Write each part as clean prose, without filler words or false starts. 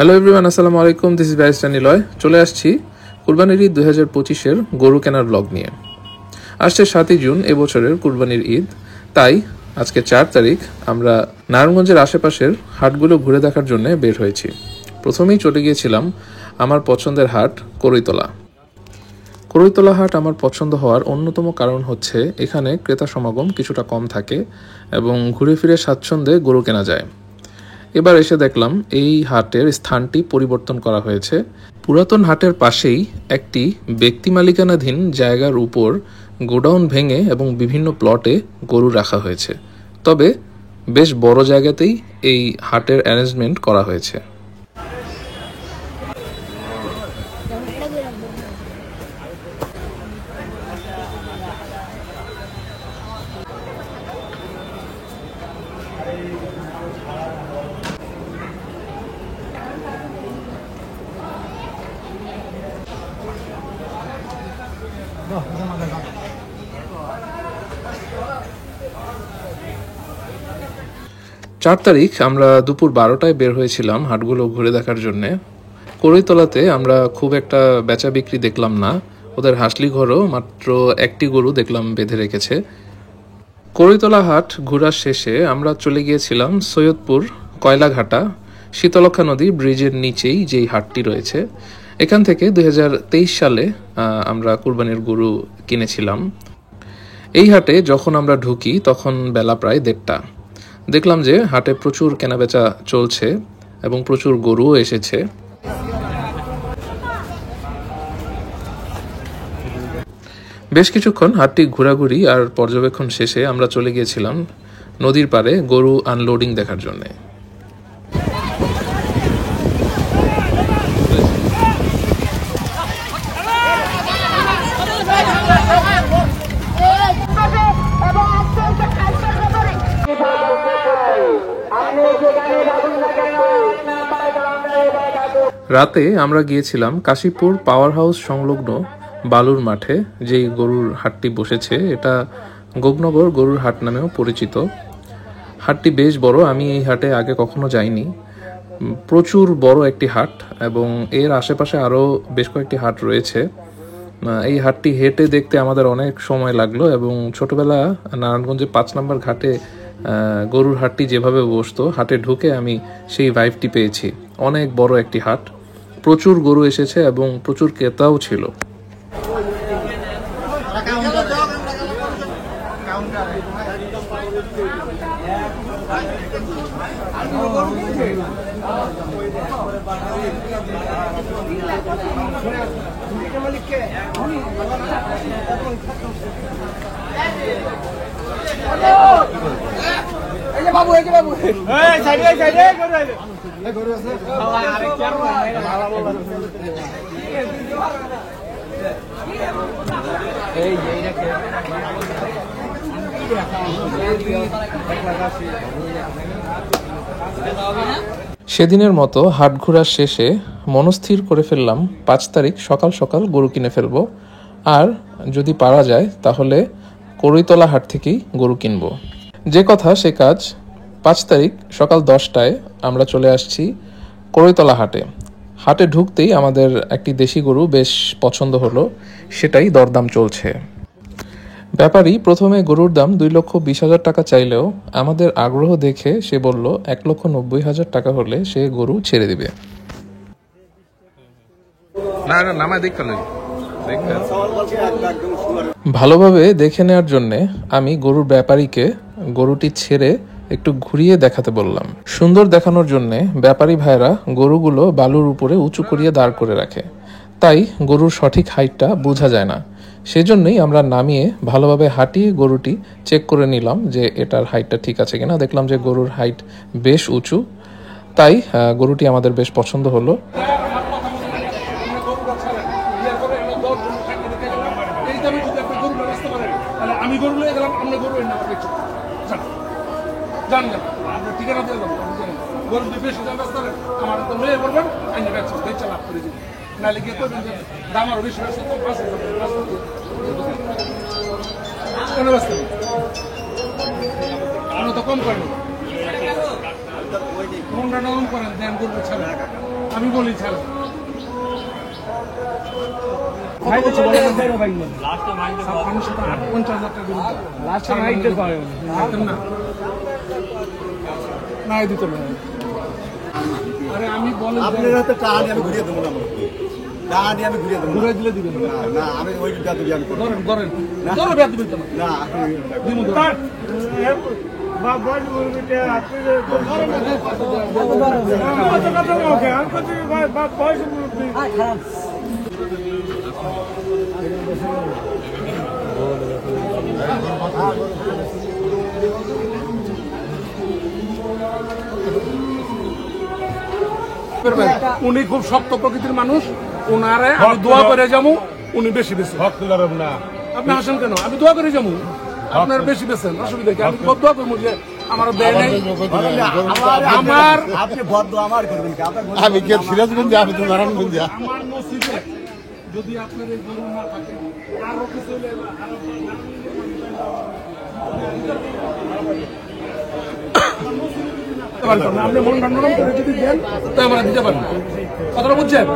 Hello everyone, আসসালামু আলাইকুম। This is barrister Niloy. চলে আসছি কুরবানির ঈদ 2025-এর গরু কেনার ব্লগ নিয়ে। আসছে 7ই জুন এবছরের কুরবানির ঈদ, তাই আজকে 4 তারিখ আমরা নারায়ণগঞ্জের আশেপাশের হাটগুলো ঘুরে দেখার জন্য বের হয়েছি। প্রথমেই চলে গিয়েছিলাম আমার পছন্দের হাট করইতলা। করইতলা হাট আমার পছন্দ হওয়ার অন্যতম কারণ হচ্ছে এখানে ক্রেতা সমাগম কিছুটা কম থাকে এবং ঘুরে ফিরে স্বাচ্ছন্দ্যে গরু কেনা যায়। এবার এসে দেখলাম এই হাটের স্থানটি পরিবর্তন করা হয়েছে। পুরাতন হাটের পাশেই একটি ব্যক্তি মালিকানাধীন জায়গার উপর গোডাউন ভেঙে এবং বিভিন্ন প্লটে গরু রাখা হয়েছে। তবে বেশ বড় জায়গাতেই এই হাটের অ্যারেঞ্জমেন্ট করা হয়েছে। চার তারিখ আমরা দুপুর 12টায় বের হয়েছিলাম হাটগুলো ঘুরে দেখার জন্যে। করইতলাতে আমরা খুব একটা বেচা বিক্রি দেখলাম না। ওদের হাসলি ঘরও মাত্র একটি গরু দেখলাম বেঁধে রেখেছে। করইতলা হাট ঘোরার শেষে আমরা চলে গিয়েছিলাম সৈয়দপুর কয়লাঘাটা শীতলক্ষা নদী ব্রিজের নিচেই যেই হাটটি রয়েছে। এখান থেকে 2023 সালে আমরা কুরবানির গরু কিনেছিলাম। এই হাটে যখন আমরা ঢুকি তখন বেলা প্রায় 1:30। দেখলাম যে হাটে প্রচুর কেনাবেচা চলছে এবং প্রচুর গরুও এসেছে। বেশ কিছুক্ষণ হাটটি ঘোরাঘুরি আর পর্যবেক্ষণ শেষে আমরা চলে গিয়েছিলাম নদীর পাড়ে গরু আনলোডিং দেখার জন্য। রাতে আমরা গিয়েছিলাম কাশীপুর পাওয়ার হাউস সংলগ্ন বালুর মাঠে যেই গরুর হাটটি বসেছে। এটা গোগনগর গরুর হাট নামেও পরিচিত। হাটটি বেশ বড়, আমি এই হাটে আগে কখনো যাইনি। প্রচুর বড় একটি হাট এবং এর আশেপাশে আরও বেশ কয়েকটি হাট রয়েছে। এই হাটটি হেঁটে দেখতে আমাদের অনেক সময় লাগলো এবং ছোটবেলা নারায়ণগঞ্জে 5 নম্বর ঘাটে গরুর হাটটি যেভাবে বসতো, হাটে ঢুকে আমি সেই ভাইবটি পেয়েছি। অনেক বড় একটি হাট, প্রচুর গরু এসেছে এবং প্রচুর ক্রেতাও ছিল। সেদিনের মতো হাট ঘোরার শেষে মনস্থির করে ফেললাম 5 তারিখ সকাল সকাল গরু কিনে ফেলবো, আর যদি পারা যায় তাহলে করইতলা হাট থেকেই গরু কিনবো। যে কথা সে কাজ। 5 তারিখ সকাল 10টায় আমরা চলে আসছি করইতলা হাটে। হাটে ঢুকতেই আমাদের একটি দেশি গরু বেশ পছন্দ হলো, সেটাই দরদাম চলছে। ব্যাপারী প্রথমে গরুর দাম 2,20,000 টাকা চাইলেও আমাদের আগ্রহ দেখে সে বলল 1,90,000 টাকা হলে সে গরু ছেড়ে দিবে। ভালোভাবে দেখে নেওয়ার জন্য আমি গরুর ব্যাপারীকে গরুটি ছেড়ে একটু ঘুরিয়ে দেখাতে বললাম। সুন্দর দেখানোর জন্য ব্যাপারী ভাইরা গরুগুলো বালুর উপরে উঁচু করিয়ে দাঁড় করে রাখে, তাই গরুর সঠিক হাইটটা বোঝা যায় না। সেজন্যই আমরা নামিয়ে ভালোভাবে হাঁটিয়ে গরুটি চেক করে নিলাম যে এটার হাইটটা ঠিক আছে কিনা। দেখলাম যে গরুর হাইট বেশ উঁচু, তাই গরুটি আমাদের বেশ পছন্দ হলো। কম করেন দেন গরু ছাড়া আমি বলি স্যার নাই দিত না। আরে আমি বলেন আপনার হাতে টাকা আমি ঘুরিয়ে দেবো না, টাকা দিয়ে আমি ঘুরিয়ে দেবো ঘুরে দিলে দিবেন না। না আমি ওই টাকা দিয়ে আমি করবো ধরেন ধরেন ধরো ব্যাগ দিবেন না না। আপনি দিমু উনি খুব শক্ত প্রকৃতির মানুষ, উনারে আমি দোয়া করে যাবো, উনি বেশি বেশি না আপনি আসেন কেন? আমি দোয়া করে যাবো, আপনার বেশি বেছেন, অসুবিধা কি? আমি দোয়া করবো যে আমার দেয় নাই আমার আপনি বদ্ধ আমার করবেন কি? আমি কে সিরাজগঞ্জে, আমি তো নারায়ণগঞ্জে। আমার নসিবে যদি আপনার এই গরু না থাকে আরো কিছু হলে আপনি মন নরম করে যদি দেন তো আমরা দিতে পারবো। কথাটা বুঝছেন?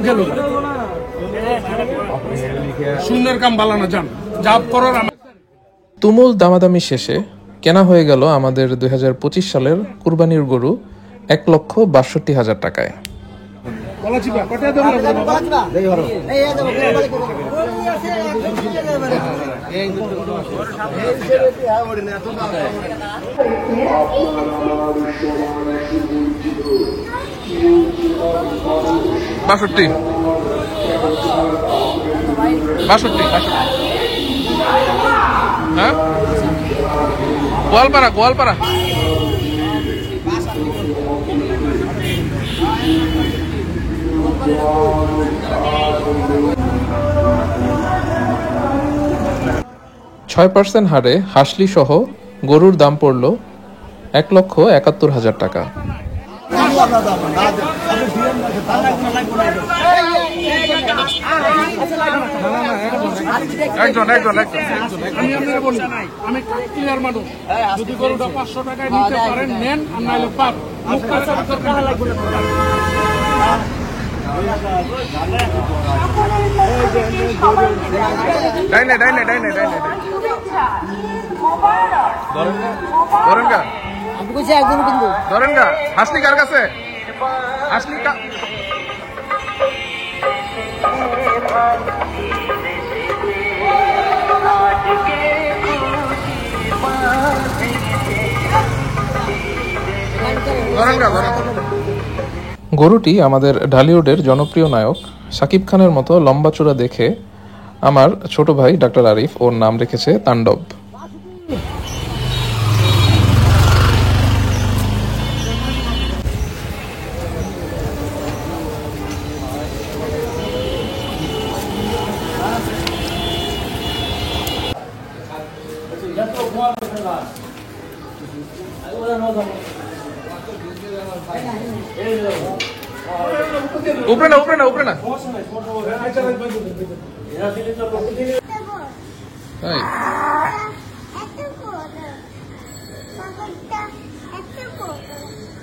গেল সুন্দর কাম বালানো যান যা করার। তুমুল দামাদামি শেষে কেনা হয়ে গেল আমাদের 2025 সালের কুরবানির গরু 1,62,000 টাকায়। বাষট্টি হ্যাঁ, গোয়ালপাড়া গোয়ালপাড়া। %6 হারে হাসলি সহ গরুর দাম পড়ল 1,71,000 টাকা। একজন একজন একজন আমি আপনারা বলি, আমি ক্লিয়ার মানুষ, যদি গরুটা 500 টাকায় নিতে পারেন নেন, আর নাইলে পাপ। ডাইনে ডাইনে ডাইনে ডাইনে ধরেন গা, ধরেন গা। হাসলি কার কাছে? হাসলি গরুটি আমাদের ঢালিউডের জনপ্রিয় নায়ক শাকিব খানের মতো লম্বা চূড়া দেখে আমার ছোট ভাই ডাক্তার আরিফ ওর নাম রেখেছে তাণ্ডব। উপরে না উপরে না উপরে না।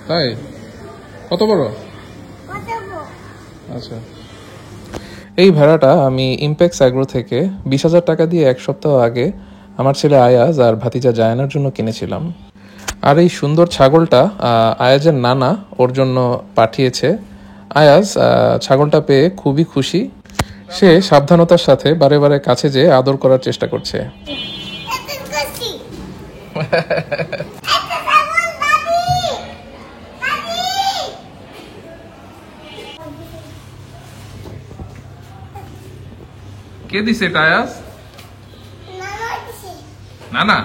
তাই কত বড়? আচ্ছা, এই ভেড়াটা আমি ইমপ্যাক্স অ্যাগ্রো থেকে 20,000 টাকা দিয়ে 1 সপ্তাহ আগে আমার ছেলে আয়াজ আর ভাতিজা জায়ানার জন্য কিনেছিলাম। আর এই সুন্দর ছাগলটা আয়াজের নানা ওর জন্য পাঠিয়েছে। আয়াজ ছাগলটা পেয়ে খুবই খুশি। সে সাবধানতার সাথে বারে বারে কাছে যেয়ে আদর করার চেষ্টা করছে। কে দিছে এটা আয়াজ? নানা।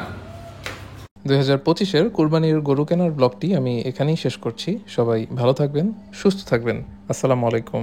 2025-এর কুরবানির গরু কেনার ব্লগটি আমি এখানেই শেষ করছি। সবাই ভালো থাকবেন, সুস্থ থাকবেন। আসসালামু আলাইকুম।